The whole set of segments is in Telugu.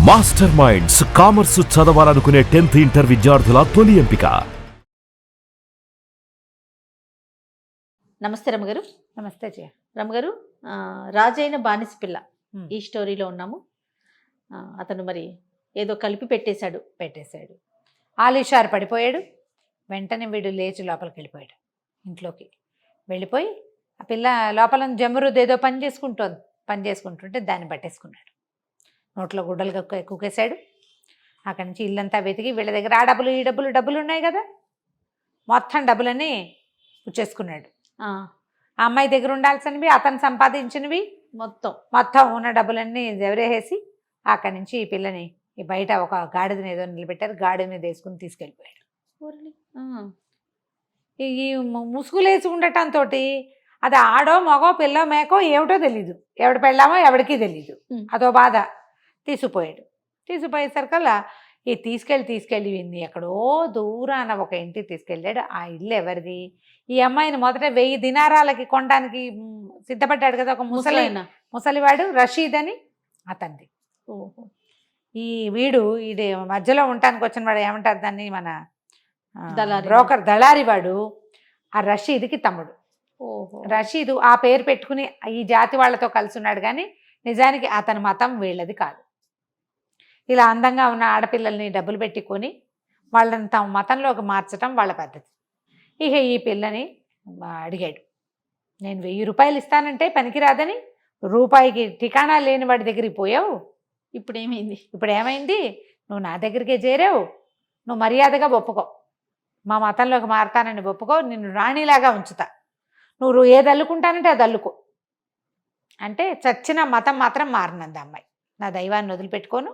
మాస్టర్ మైండ్స్ కామర్స్ చదవాలనుకునే 10th ఇంటర్ విద్యార్థుల తొలి ఎంపిక. నమస్తే రమగారు. నమస్తే జయ. రమగారు, రాజైన బానిస పిల్ల ఈ స్టోరీలో ఉన్నాము. అతను మరి ఏదో కలిపి పెట్టేశాడు. ఆలీషార్ పడిపోయాడు. వెంటనే వీడు లేచి లోపలికి వెళ్ళిపోయాడు. ఇంట్లోకి వెళ్ళిపోయి ఆ పిల్ల లోపల జమరుద్ ఏదో పని చేసుకుంటుంటే దాన్ని పట్టేసుకున్నాడు. నోట్లో గుడ్డలుగా కుక్కేశాడు. అక్కడి నుంచి ఇల్లంతా వెతికి వీళ్ళ దగ్గర ఆ డబ్బులు ఈ డబ్బులు ఉన్నాయి కదా, మొత్తం డబ్బులని పుచ్చేసుకున్నాడు. ఆ అమ్మాయి దగ్గర ఉండాల్సినవి, అతను సంపాదించినవి మొత్తం ఉన్న డబ్బులన్నీ ఎవరేసి అక్కడి నుంచి ఈ పిల్లని ఈ బయట ఒక గాడిదని ఏదో నిలబెట్టారు. గాడి మీద వేసుకుని తీసుకెళ్ళిపోయాడు. ఈ ముసుగులేసి ఉండటంతో అది ఆడో మగో పిల్లో మేకో ఏమిటో తెలీదు, ఎవడు పెళ్ళామో ఎవడికి తెలీదు. అదో బాధ. తీసుకుపోయేసరికల్లా ఈ తీసుకెళ్ళి విన్ని ఎక్కడో దూరాన ఒక ఇంటికి తీసుకెళ్ళాడు. ఆ ఇల్లు ఎవరిది? ఈ అమ్మాయిని మొదట 1000 దినారాలకి కొనడానికి సిద్ధపడ్డాడు కదా ఒక ముసలివాడు, రషీద్ అని అతనిది. ఈ వీడు ఇది మధ్యలో ఉండటానికి వచ్చిన వాడు ఏమంటారు దాన్ని, మన బ్రోకర్ దళారి వాడు ఆ రషీద్కి తమ్ముడు. రషీదు ఆ పేరు పెట్టుకుని ఈ జాతి వాళ్ళతో కలిసి ఉన్నాడు, కానీ నిజానికి అతని మతం వీళ్ళది కాదు. ఇలా అందంగా ఉన్న ఆడపిల్లల్ని డబ్బులు పెట్టుకొని వాళ్ళని తమ మతంలోకి మార్చడం వాళ్ళ పద్ధతి. ఇక ఈ పిల్లని అడిగాడు, నేను 1000 రూపాయలు ఇస్తానంటే పనికిరాదని, రూపాయికి ఠికాణా లేని వాడి దగ్గరికి పోయావు, ఇప్పుడు ఏమైంది? నువ్వు నా దగ్గరికే చేరావు, నువ్వు మర్యాదగా ఒప్పుకో, మా మతంలోకి మారతానని ఒప్పుకో, నిన్ను రాణిలాగా ఉంచుతా, నువ్వు ఏది అల్లుకుంటానంటే అది అల్లుకో అంటే చచ్చిన మతం మాత్రం మారినంది అమ్మాయి. నా దైవాన్ని వదిలిపెట్టుకోను,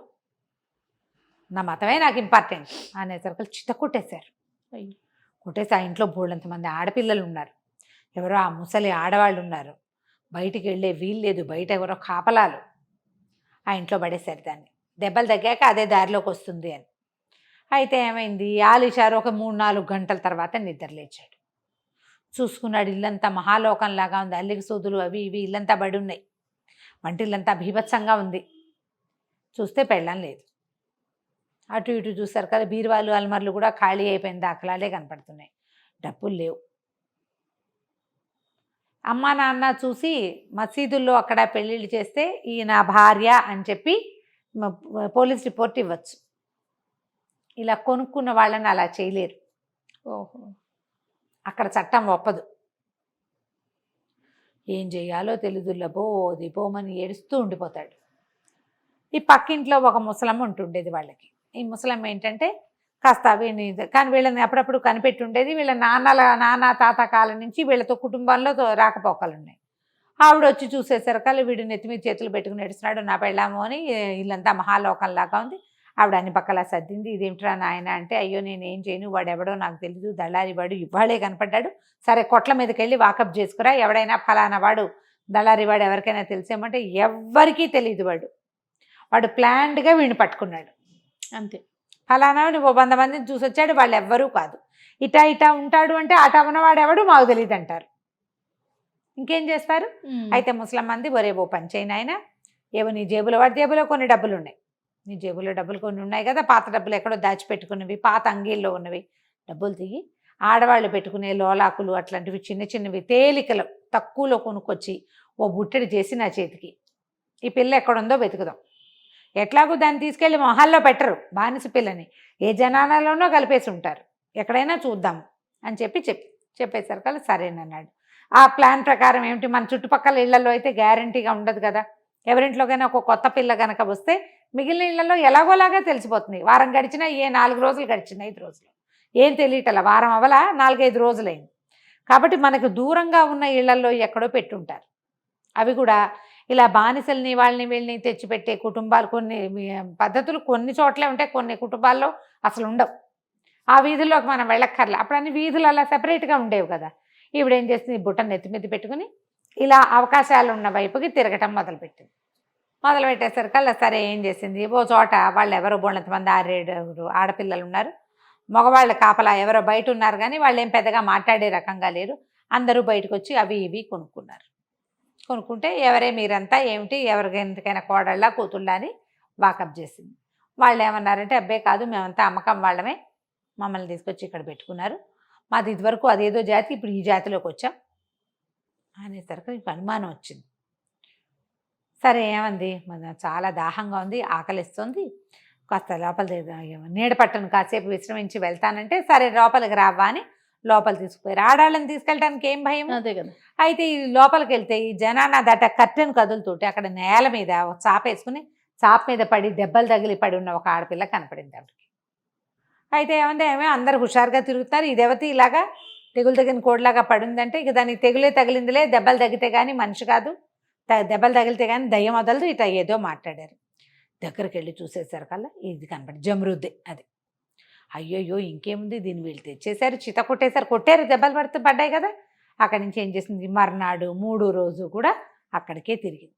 నా మతమే నాకు ఇంపార్టెంట్ అనేసరికి చిత్త కొట్టేశారు. కొట్టేసి ఆ ఇంట్లో బోళ్ళంతమంది ఆడపిల్లలు ఉన్నారు, ఎవరో ఆ ముసలి ఆడవాళ్ళు ఉన్నారు, బయటికి వెళ్ళే వీలు లేదు, బయట ఎవరో కాపలాలు. ఆ ఇంట్లో పడేశారు దాన్ని. దెబ్బలు తగ్గాక అదే దారిలోకి వస్తుంది అని. అయితే ఏమైంది, ఆలీషారు ఒక 3-4 గంటల తర్వాత నిద్రలేచాడు. చూసుకున్నాడు, ఇల్లంతా మహాలోకంలాగా ఉంది, అల్లికి సూదులు అవి ఇవి ఇల్లంతా బడి ఉన్నాయి, వంటిల్లంతా భీభత్సంగా ఉంది. చూస్తే పెళ్ళం లేదు. అటు ఇటు చూస్తారు కదా, బీరువాలు అల్మర్లు కూడా ఖాళీ అయిపోయిన దాఖలాలే కనపడుతున్నాయి, డబ్బులు లేవు. అమ్మా నాన్న చూసి మసీదుల్లో అక్కడ పెళ్ళిళ్ళు చేస్తే ఈ నా భార్య అని చెప్పి పోలీస్ రిపోర్ట్ ఇవ్వచ్చు. ఇలా కొనుక్కున్న వాళ్ళని అలా చేయలేరు. అక్కడ చట్టం ఒప్పదు. ఏం చేయాలో తెలీదు, పోమని ఏడుస్తూ ఉండిపోతాడు. ఈ పక్కింట్లో ఒక ముసలమ్మ ఉంటుండేది వాళ్ళకి. ఈ ముసలమ్మ ఏంటంటే కాస్త కానీ వీళ్ళని అప్పుడప్పుడు కనిపెట్టి ఉండేది. వీళ్ళ నాన్న తాత కాలం నుంచి వీళ్ళతో కుటుంబంలో రాకపోకలు ఉన్నాయి. ఆవిడ వచ్చి చూసేసరికల్లా వీడు నెత్తి మీద చేతులు పెట్టుకుని ఏడుస్తున్నాడు, నా పెళ్ళాము అని. ఇల్లంతా మహాలోకంలాగా ఉంది. ఆవిడ అన్ని పక్కలా సర్దింది. ఇదేమిట్రా నాయన అంటే, అయ్యో నేనేం చేయను, వాడు ఎవడో నాకు తెలీదు, దళారి వాడు ఇవాళే కనపడ్డాడు, సరే కొట్ల మీదకి వెళ్ళి వాకప్ చేసుకురా, ఎవడైనా ఫలానా వాడు దళారి వాడు ఎవరికైనా తెలిసేమంటే ఎవ్వరికీ తెలియదు. వాడు ప్లాన్డ్గా వీడిని పట్టుకున్నాడు అంతే. ఫలానా నువ్వు 100 మందిని చూసి వచ్చాడు, వాళ్ళు ఎవ్వరూ కాదు, ఇటా ఉంటాడు అంటే అట ఉన్నవాడు ఎవడు మాకు తెలియదు అంటారు. ఇంకేం చేస్తారు? అయితే ముసలం మంది ఒరే ఓ పని చేయను ఆయన, ఏవో నీ జేబులో, వాడి జేబులో కొన్ని డబ్బులు ఉన్నాయి, నీ జేబులో డబ్బులు కొన్ని ఉన్నాయి కదా, పాత డబ్బులు ఎక్కడో దాచిపెట్టుకున్నవి, పాత అంగీల్లో ఉన్నవి డబ్బులు తీగి ఆడవాళ్ళు పెట్టుకునే లోలాకులు అట్లాంటివి చిన్నవి తేలికలు తక్కువలో కొనుక్కొచ్చి ఓ బుట్టడి చేసి నా చేతికి, ఈ పిల్ల ఎక్కడుందో వెతుకుదాం, ఎట్లాగో దాన్ని తీసుకెళ్ళి మొహాల్లో పెట్టరు, బానిస పిల్లని ఏ జనాలలోనో కలిపేసి ఉంటారు, ఎక్కడైనా చూద్దాము అని చెప్పేసరికల్లా సరేనన్నాడు. ఆ ప్లాన్ ప్రకారం ఏమిటి, మన చుట్టుపక్కల ఇళ్లలో అయితే గ్యారంటీగా ఉండదు కదా, ఎవరింట్లోకైనా ఒక కొత్త పిల్ల కనుక వస్తే మిగిలిన ఇళ్లలో ఎలాగోలాగా తెలిసిపోతుంది. వారం గడిచినా 4 రోజులు గడిచినా 5 రోజులు ఏం తెలియటలా, వారం అవలా 4-5 రోజులైంది. కాబట్టి మనకు దూరంగా ఉన్న ఇళ్లలో ఎక్కడో పెట్టుంటారు. అవి కూడా ఇలా బానిసల్ని వాళ్ళని వీళ్ళని తెచ్చిపెట్టే కుటుంబాలు, కొన్ని పద్ధతులు కొన్ని చోట్లే ఉంటాయి, కొన్ని కుటుంబాల్లో అసలు ఉండవు. ఆ వీధుల్లోకి మనం వెళ్ళక్కర్లే. అప్పుడు అన్ని వీధులు అలా సెపరేట్గా ఉండేవి కదా. ఈవిడేం చేస్తుంది, బుట్టను నెత్తి మీద పెట్టుకుని ఇలా అవకాశాలు ఉన్న వైపుకి తిరగటం మొదలుపెట్టేసరికల్లా సరే ఏం చేసింది, ఓ చోట వాళ్ళు ఎవరో బోళ్ళంతమంది 6-7 ఆడపిల్లలు ఉన్నారు, మగవాళ్ళ కాపలా ఎవరో బయట ఉన్నారు, కానీ వాళ్ళు ఏం పెద్దగా మాట్లాడే రకంగా లేరు. అందరూ బయటకు వచ్చి అవి ఇవి కొనుక్కుంటే ఎవరే మీరంతా ఏమిటి, ఎవరికి ఎందుకైనా కోడళ్ళ కూతుళ్ళ అని వాకప్ చేసింది. వాళ్ళు ఏమన్నారంటే అబ్బే కాదు, మేమంతా అమ్మకం వాళ్ళమే, మమ్మల్ని తీసుకొచ్చి ఇక్కడ పెట్టుకున్నారు, మాది ఇదివరకు అదేదో జాతి, ఇప్పుడు ఈ జాతిలోకి వచ్చాం అనేసరికి నీకు అనుమానం వచ్చింది. సరే ఏమంది, మన చాలా దాహంగా ఉంది, ఆకలిస్తుంది, కాస్త లోపల నీడ పట్టను కాసేపు విశ్రమించి వెళ్తానంటే సరే లోపలికి రావా అని లోపల తీసుకుపోయారు. ఆడాళ్ళని తీసుకెళ్ళడానికి ఏం భయం. అదే కదా. అయితే ఈ లోపలికి వెళ్తే ఈ జనాన దట కర్టెన్ కదులుతుంటే అక్కడ నేల మీద ఒక చాప వేసుకుని చాప మీద పడి దెబ్బలు తగిలి పడి ఉన్న ఒక ఆడపిల్ల కనపడింది ఆవిడకి. అయితే ఏమంటే అందరు హుషారుగా తిరుగుతున్నారు, ఈ దేవత ఇలాగా తెగులు తగిన కోడిలాగా పడిందంటే ఇక దానికి తెగులే తగిలిందిలే, దెబ్బలు తగిలితే కానీ మనిషి కాదు, దెబ్బలు తగిలితే కానీ దయ్యం వదలదు, ఇట్లా ఏదో మాట్లాడారు. దగ్గరికి వెళ్ళి చూసేసరికల్లా ఇది కనపడి జమరుద్దే అది. అయ్యోయ్యో ఇంకేముంది, దీన్ని వీళ్ళు తెచ్చేశారు, చిత కొట్టేశారు, కొట్టారు, దెబ్బలు పడ్డాయి కదా. అక్కడి నుంచి ఏం చేసింది, మర్నాడు 3వ రోజు కూడా అక్కడికే తిరిగింది.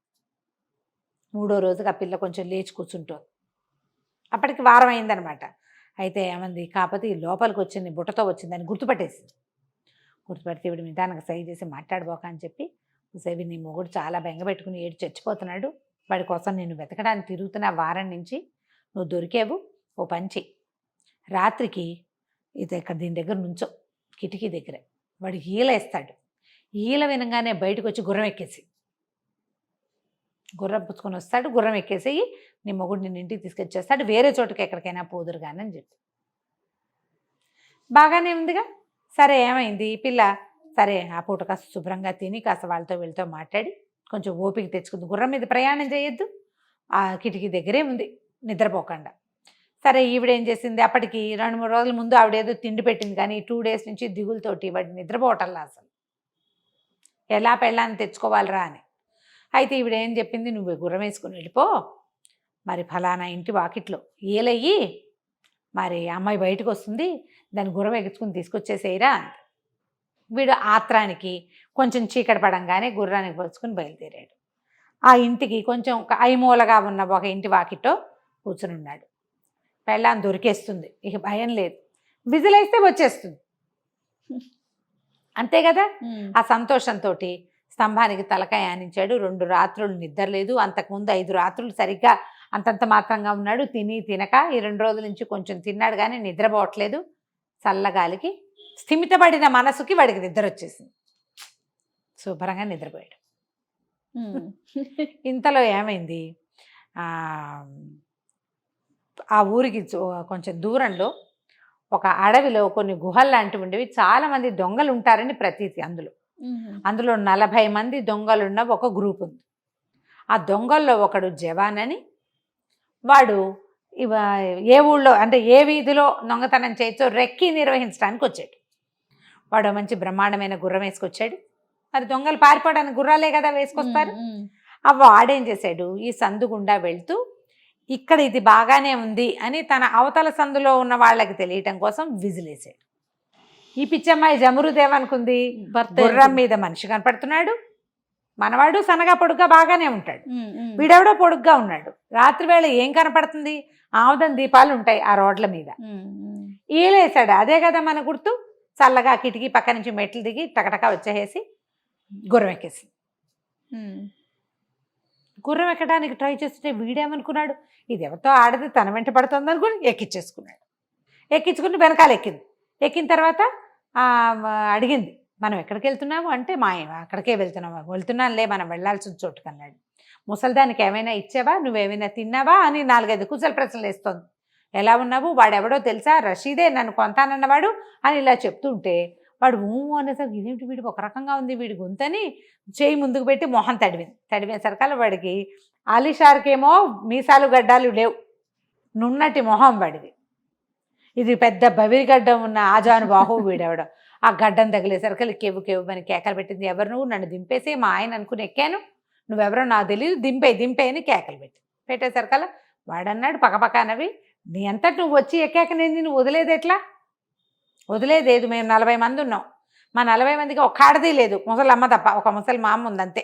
3వ రోజుకి ఆ పిల్ల కొంచెం లేచి కూర్చుంటుంది. అప్పటికి వారం అయిందనమాట. అయితే ఏమంది, కాకపోతే ఈ లోపలికి వచ్చింది బుట్టతో వచ్చిందని గుర్తుపట్టేసింది. గుర్తుపడితే ఇవిడ నిదానంగా సై చేసి మాట్లాడబోక అని చెప్పి, సేవి నీ మొగుడు చాలా బెంగపెట్టుకుని ఏడు చచ్చిపోతున్నాడు, వాడి కోసం నేను వెతకడానికి తిరుగుతున్న వారం నుంచి నువ్వు దొరికావు, ఓ పంచి రాత్రికి ఇది ఇక్కడ దీని దగ్గర నుంచో కిటికీ దగ్గర, వాడు ఈల వేస్తాడు, ఈల వినగానే బయటకు వచ్చి గుర్రం ఎక్కేసి గుర్రం పుచ్చుకొని వస్తాడు, గుర్రం ఎక్కేసేయి నీ మొగుడు నిన్ను ఇంటికి తీసుకొచ్చేస్తాడు, వేరే చోటుకి ఎక్కడికైనా పోదురు కానీ అని చెప్పి. బాగానే ఉందిగా. సరే ఏమైంది పిల్ల, సరే ఆ పూట కాస్త శుభ్రంగా తిని కాస్త వాళ్ళతో వీళ్ళతో మాట్లాడి కొంచెం ఓపిక తెచ్చుకుంది. గుర్రం మీద ప్రయాణం చేయొద్దు, ఆ కిటికీ దగ్గరే ఉంది నిద్రపోకుండా. సరే ఈవిడేం చేసింది, అప్పటికి 2-3 రోజుల ముందు ఆవిడేదో తిండి పెట్టింది, కానీ 2 డేస్ నుంచి దిగులతోటి వాడి నిద్రపోవటంలా అసలు ఎలా పెళ్ళాన్ని తెచ్చుకోవాలరా అని. అయితే ఈవిడేం చెప్పింది, నువ్వు గుర్రం వేసుకుని వెళ్ళిపో, మరి ఫలానా ఇంటి వాకిట్లో ఏలయ్యి మరి అమ్మాయి బయటకు వస్తుంది, దాన్ని గుర్రం ఎక్కించుకుని తీసుకొచ్చేసేయరా అంది. వీడు ఆత్రానికి కొంచెం చీకటి పడంగానే గుర్రానికి పోసుకుని బయలుదేరాడు. ఆ ఇంటికి కొంచెం ఐమూలగా ఉన్న ఒక ఇంటి వాకిట్లో కూర్చుని ఉన్నాడు. పెళ్ళాన్ని దొరికేస్తుంది, ఇక భయం లేదు, విజిలేస్తే వచ్చేస్తుంది అంతే కదా. ఆ సంతోషంతో స్తంభానికి తలకాయ ఆనించాడు. 2 రాత్రులు నిద్ర లేదు, అంతకుముందు 5 రాత్రులు సరిగ్గా అంతంత మాత్రంగా ఉన్నాడు, తిని తినక. ఈ 2 రోజుల నుంచి కొంచెం తిన్నాడు కానీ నిద్రపోవట్లేదు. చల్లగాలికి స్థిమితపడిన మనసుకి వాడికి నిద్ర వచ్చేసింది, శుభ్రంగా నిద్రపోయాడు. ఇంతలో ఏమైంది, ఆ ఊరికి కొంచెం దూరంలో ఒక అడవిలో కొన్ని గుహలు లాంటివి ఉండేవి, చాలామంది దొంగలు ఉంటారని ప్రతీతి. అందులో 40 మంది దొంగలున్న ఒక గ్రూప్ ఉంది. ఆ దొంగల్లో ఒకడు జవాన్ అని, వాడు ఏ ఊళ్ళో అంటే ఏ వీధిలో దొంగతనం చేయొచ్చో రెక్కి నిర్వహించడానికి వచ్చాడు. వాడు మంచి బ్రహ్మాండమైన గుర్రం వేసుకొచ్చాడు. మరి దొంగలు పారిపోవడానికి గుర్రాలే కదా వేసుకొస్తారు. వాడేం చేశాడు, ఈ సందు గుండా వెళ్తూ ఇక్కడ ఇది బాగానే ఉంది అని తన అవతల సందులో ఉన్న వాళ్ళకి తెలియటం కోసం విజిలేసాడు. ఈ పిచ్చమ్మాయి జమరుదేవ్ అనుకుంది, గుర్రం మీద మనిషి కనపడుతున్నాడు, మనవాడు సన్నగా పొడుగ్గా బాగానే ఉంటాడు, వీడెవడో పొడుగ్గా ఉన్నాడు. రాత్రి వేళ ఏం కనపడుతుంది, ఆముదం దీపాలు ఉంటాయి ఆ రోడ్ల మీద. ఈలేసాడు, అదే కదా మన గుర్తు. చల్లగా కిటికీ పక్క నుంచి మెట్లు దిగి టకటకా వచ్చేసి గుర్రం ఎక్కేసి, గుర్రం ఎక్కడానికి ట్రై చేస్తుంటే వీడేమనుకున్నాడు, ఇది ఎవరితో ఆడది తన వెంట పడుతుంది అనుకుని ఎక్కించేసుకున్నాడు. ఎక్కించుకుని వెనకాల ఎక్కిన తర్వాత అడిగింది, మనం ఎక్కడికి వెళ్తున్నాము అంటే, అక్కడికే వెళ్తున్నానులే, మనం వెళ్ళాల్సిన చోటుకు అన్నాడు. ముసలిదానికి ఏమైనా ఇచ్చావా, నువ్వేమైనా తిన్నావా అని 4-5 కుశల ప్రశ్నలు వేస్తోంది. ఎలా ఉన్నావు, వాడెవడో తెలుసా, రషీదే నన్ను కొంతానన్నవాడు అని ఇలా చెప్తుంటే వాడు అనేసరికి ఇదేంటి వీడికి ఒక రకంగా ఉంది, వీడి గొంతని చేయి ముందుకు పెట్టి మొహం తడివేసరికల్లా వాడికి ఆలిషార్కేమో మీసాలు గడ్డాలు లేవు, నున్నటి మొహం వాడిది. ఇది పెద్ద బవిరిగడ్డం ఉన్న ఆజాను బాహు వీడెవడం. ఆ గడ్డం తగిలేసరికి కేవు అని కేకలు పెట్టింది. ఎవరు నువ్వు, నన్ను దింపేసి మా ఆయన అనుకుని ఎక్కాను, నువ్వెవరో నాకు తెలియదు, దింపే అని కేకలు పెట్టేసరికల్లా వాడన్నాడు పక్కపక్కనవి, నీ అంతటి నువ్వు వచ్చి ఎక్కాక నేను నువ్వు వదిలేదు ఎట్లా, వదిలేదేదు, మేము 40 మంది ఉన్నాం, మా 40 మందికి ఒక్క ఆడది లేదు, ముసలమ్మ తప్ప, ఒక ముసలి మా అమ్మ ఉంది అంతే.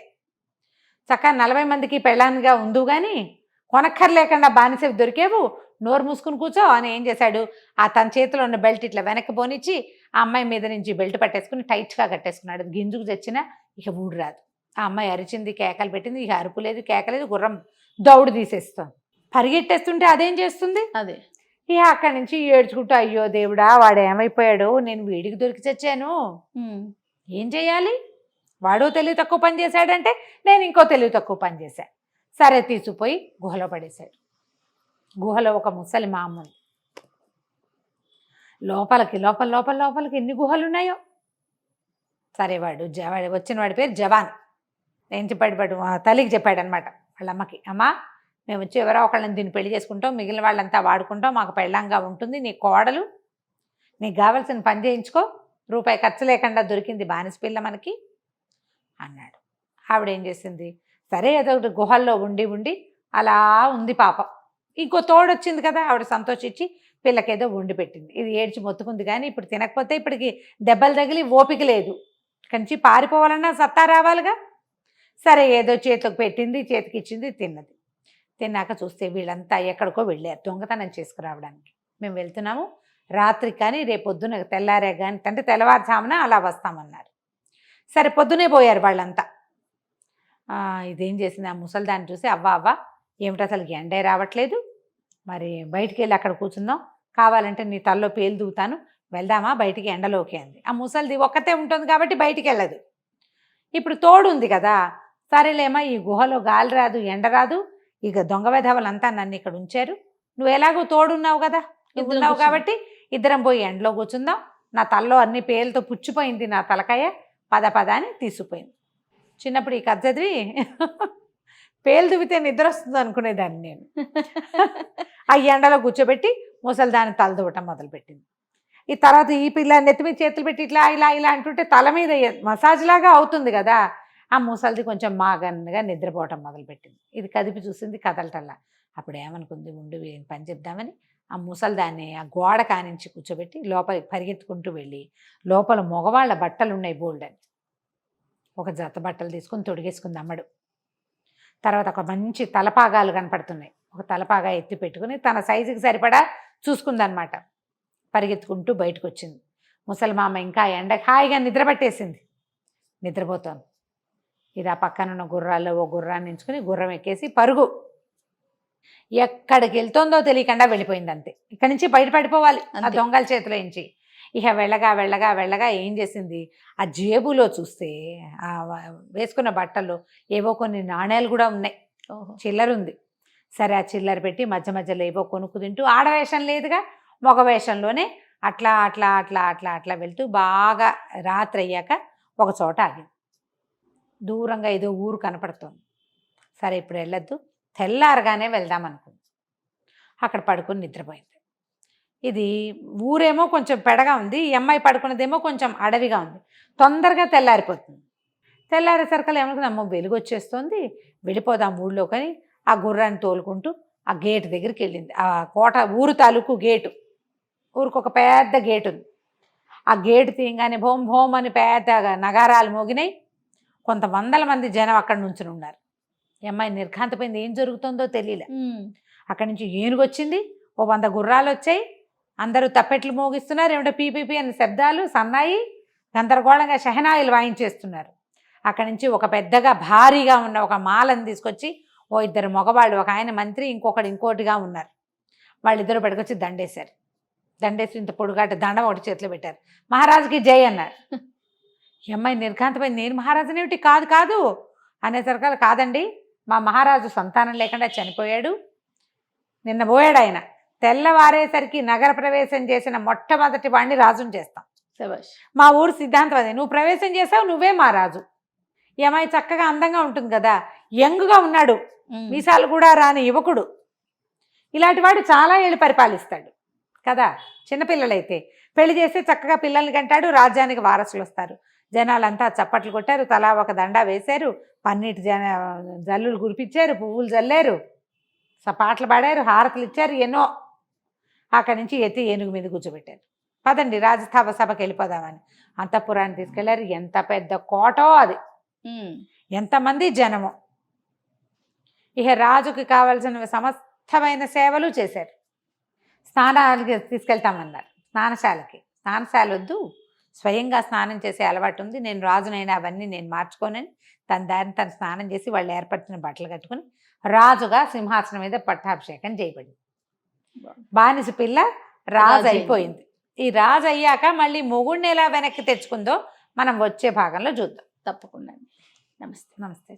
చక్కగా 40 మందికి పెళ్ళానిగా ఉండు కానీ కొనక్కర్లేకుండా బానిసవి దొరికేవు, నోరు మూసుకుని కూర్చో అని ఏం చేశాడు, తన చేతిలో ఉన్న బెల్ట్ ఇట్లా వెనక్కి పోనిచ్చి ఆ అమ్మాయి మీద నుంచి బెల్ట్ పట్టేసుకుని టైట్గా కట్టేసుకున్నాడు. గింజుకు చచ్చినా ఇక ఊడు రాదు. ఆ అమ్మాయి అరిచింది, కేకలు పెట్టింది, ఇక అరుపు లేదు కేకలేదు, గుర్రం దౌడు తీసేస్తోంది. పరిగెట్టేస్తుంటే అదేం చేస్తుంది? అదే. ఇక అక్కడి నుంచి ఏడ్చుకుంటూ, అయ్యో దేవుడా వాడు ఏమైపోయాడు, నేను వీడికి దొరికి చచ్చాను, ఏం చేయాలి, వాడు తెలివి తక్కువ పని చేశాడంటే నేను ఇంకో తెలివి తక్కువ పని చేశాను. సరే తీసుకుపోయి గుహలో పడేశాడు. గుహలో ఒక ముసలి మామ ఉంది. లోపలికి ఎన్ని గుహలు ఉన్నాయో. సరే వాడు వచ్చిన వాడి పేరు జవాన్. ఏం చెప్పాడు తల్లికి చెప్పాడనమాట వాళ్ళ అమ్మకి, అమ్మ మేము వచ్చి ఎవరో ఒకళ్ళని దీన్ని పెళ్లి చేసుకుంటాం, మిగిలిన వాళ్ళంతా వాడుకుంటాం, మాకు పెళ్ళంగా ఉంటుంది, నీ కోడలు, నీకు కావాల్సిన పని చేయించుకో, రూపాయి ఖర్చు లేకుండా దొరికింది బానిస పిల్ల మనకి అన్నాడు. ఆవిడ ఏం చేసింది, సరే ఏదో ఒకటి గుహల్లో ఉండి అలా ఉంది పాపం. ఇంకో తోడొచ్చింది కదా, ఆవిడ సంతోషించి పిల్లకేదో వండి పెట్టింది. ఇది ఏడ్చి మొత్తుకుంది, కానీ ఇప్పుడు తినకపోతే ఇప్పటికి దెబ్బలు తగిలి ఓపిక లేదు, కంచి పారిపోవాలన్నా సత్తా రావాలిగా. సరే ఏదో చేతికి పెట్టింది, చేతికి ఇచ్చింది, తిన్నది. తిన్నాక చూస్తే వీళ్ళంతా ఎక్కడికో వెళ్ళారు దొంగతనం చేసుకురావడానికి. మేము వెళ్తున్నాము, రాత్రి కానీ రేపొద్దున తెల్లారే కానీ అంటే తెల్లవారుజామున అలా వస్తామన్నారు. సరే పొద్దునే పోయారు వాళ్ళంతా. ఇదేం చేసింది, ఆ ముసలిదాన్ని చూసి, అవ్వ ఏమిటి అసలు ఎండే రావట్లేదు, మరి బయటికి వెళ్ళి అక్కడ కూర్చుందాం, కావాలంటే నీ తల్లో పేలు దూతాను, వెళ్దామా బయటికి ఎండలోకి అంది. ఆ ముసలిది ఒక్కతే ఉంటుంది కాబట్టి బయటికి వెళ్ళదు. ఇప్పుడు తోడు ఉంది కదా, సరేలేమా ఈ గుహలో గాలి రాదు ఎండ రాదు, ఇక దొంగ వెధవలంతా నన్ను ఇక్కడ ఉంచారు, నువ్వు ఎలాగో తోడున్నావు కదా, నువ్వు ఉన్నావు కాబట్టి ఇద్దరం పోయి ఎండలో కూర్చుందాం, నా తల్లో అన్ని పేలతో పుచ్చిపోయింది నా తలకాయ, పద అని తీసుకుపోయింది. చిన్నప్పుడు ఈ కథ చదివి పేలు దువ్వితే నిద్ర వస్తుంది అనుకునేదాన్ని నేను. ఆ ఎండలో కూర్చోబెట్టి ముసలి దాన్ని తల దువ్వటం మొదలుపెట్టింది. ఈ తర్వాత ఈ పిల్ల నెత్తి మీద చేతులు పెట్టి ఇలా అంటుంటే తల మీద మసాజ్ లాగా అవుతుంది కదా, ఆ ముసలిది కొంచెం మాగన్నగా నిద్రపోవటం మొదలుపెట్టింది. ఇది కదిపి చూసింది, కదలటల్లా. అప్పుడు ఏమనుకుంది, ఉండి ఏం పని చెప్దామని ఆ ముసలిదాన్ని ఆ గోడ కానించి కూర్చోబెట్టి లోపలికి పరిగెత్తుకుంటూ వెళ్ళి, లోపల మగవాళ్ళ బట్టలు ఉన్నాయి బోల్డని, ఒక జత బట్టలు తీసుకుని తొడిగేసుకుంది అమ్మడు. తర్వాత ఒక మంచి తలపాగాలు కనపడుతున్నాయి, ఒక తలపాగా ఎత్తి పెట్టుకుని తన సైజుకి సరిపడా చూసుకుందనమాట. పరిగెత్తుకుంటూ బయటకు వచ్చింది. ముసలి మామ ఇంకా ఎండ హాయిగా నిద్ర పట్టేసింది, నిద్రపోతోంది. ఇది ఆ పక్కనున్న గుర్రాల్లో ఓ గుర్రాన్ని ఎంచుకుని గుర్రం ఎక్కేసి పరుగు, ఎక్కడికి వెళ్తుందో తెలియకుండా వెళ్ళిపోయింది. అంతే, ఇక్కడి నుంచి బయటపడిపోవాలి ఆ దొంగల చేతిలో నుంచి. ఇక వెళ్ళగా ఏం చేసింది, ఆ జేబులో చూస్తే ఆ వేసుకున్న బట్టల్లో ఏవో కొన్ని నాణేలు కూడా ఉన్నాయి, చిల్లరుంది. సరే ఆ చిల్లర పెట్టి మధ్యలో ఏవో కొనుక్కు తింటూ, ఆడవేషం లేదుగా, మగ వేషంలోనే అట్లా వెళ్తూ బాగా రాత్రి అయ్యాక ఒక చోట ఆగింది. దూరంగా ఏదో ఊరు కనపడుతుంది. సరే ఇప్పుడు వెళ్ళొద్దు, తెల్లారగానే వెళ్దాం అనుకుంది. అక్కడ పడుకొని నిద్రపోయింది. ఇది ఊరేమో కొంచెం పెడగా ఉంది, ఈ అమ్మాయి పడుకున్నదేమో కొంచెం అడవిగా ఉంది. తొందరగా తెల్లారిపోతుంది. తెల్లారేసరికల్లా ఏమనుకుంది, అమ్మో వెలుగు వచ్చేస్తుంది, వెళ్ళిపోదాం ఊళ్ళో. కానీ ఆ గుర్రాన్ని తోలుకుంటూ ఆ గేటు దగ్గరికి వెళ్ళింది. ఆ కోట ఊరు తాలూకు గేటు, ఊరికి ఒక పెద్ద గేటు ఉంది. ఆ గేటు తీయగానే భోం భోం అని పెద్దగా నగారాలు మోగినాయి. కొంత వందల మంది జనం అక్కడ నుంచుని ఉన్నారు. ఈ అమ్మాయి నిర్ఘాంతపోయింది, ఏం జరుగుతుందో తెలియలే. అక్కడి నుంచి ఏనుగు వచ్చింది, ఓ 100 గుర్రాలు వచ్చాయి, అందరూ తప్పెట్లు మోగిస్తున్నారు, ఏమిటో పీపీపీ అని శబ్దాలు, సన్నాయి, గందరగోళంగా షహనాయిలు వాయించేస్తున్నారు. అక్కడి నుంచి ఒక పెద్దగా భారీగా ఉన్న ఒక మాలను తీసుకొచ్చి ఓ 2 మగవాళ్ళు, ఒక ఆయన మంత్రి, ఇంకోటిగా ఉన్నారు. వాళ్ళిద్దరూ పట్టుకొచ్చి దండేశారు. దండేసి ఇంత పొడుగాట దండం ఒకటి చేతిలో పెట్టారు. మహారాజుకి జై అన్నారు. ఈ అమ్మాయి నిర్ఘాంతపోయి, నేను మహారాజునేమిటి, కాదు అనేసరికి, కాదండి మా మహారాజు సంతానం లేకుండా చనిపోయాడు, నిన్న పోయాడు ఆయన, తెల్లవారేసరికి నగర ప్రవేశం చేసిన మొట్టమొదటి వాడిని రాజుని చేస్తాం, మా ఊరు సిద్ధాంతం అదే, నువ్వు ప్రవేశం చేసావు, నువ్వే మా రాజు. ఈ అమ్మాయి చక్కగా అందంగా ఉంటుంది కదా, యంగ్గా ఉన్నాడు, మీసాలు కూడా రాని యువకుడు, ఇలాంటి వాడు చాలా ఏళ్ళు పరిపాలిస్తాడు కదా. చిన్నపిల్లలైతే పెళ్లి చేస్తే చక్కగా పిల్లల్ని కంటాడు, రాజ్యానికి వారసులు వస్తారు. జనాలంతా చప్పట్లు కొట్టారు, తలా ఒక దండా వేశారు, పన్నీటి జల్లులు కురిపించారు, పువ్వులు జల్లారు, పాటలు పాడారు, హారతులు ఇచ్చారు, ఎన్నో. అక్కడి నుంచి ఎత్తి ఏనుగు మీద కూర్చోబెట్టారు. పదండి రాజస్థాప సభకి వెళ్ళిపోదామని అంతఃపురాన్ని తీసుకెళ్లారు. ఎంత పెద్ద కోటో అది, ఎంతమంది జనము. ఇక రాజుకి కావాల్సిన సమస్తమైన సేవలు చేశారు. స్నానాలకి తీసుకెళ్తామన్నారు, స్నానశాల వద్దు, స్వయంగా స్నానం చేసే అలవాటు ఉంది, నేను రాజునైనా అవన్నీ నేను మార్చుకోనని తన దారిని తను స్నానం చేసి వాళ్ళు ఏర్పరిచిన బట్టలు కట్టుకుని రాజుగా సింహాసనం మీద పట్టాభిషేకం చేయబడింది. బానిస పిల్ల రాజు అయిపోయింది. ఈ రాజు అయ్యాక మళ్ళీ మొగుడిని ఎలా వెనక్కి తెచ్చుకుందో మనం వచ్చే భాగంలో చూద్దాం. తప్పకుండా. నమస్తే. నమస్తే.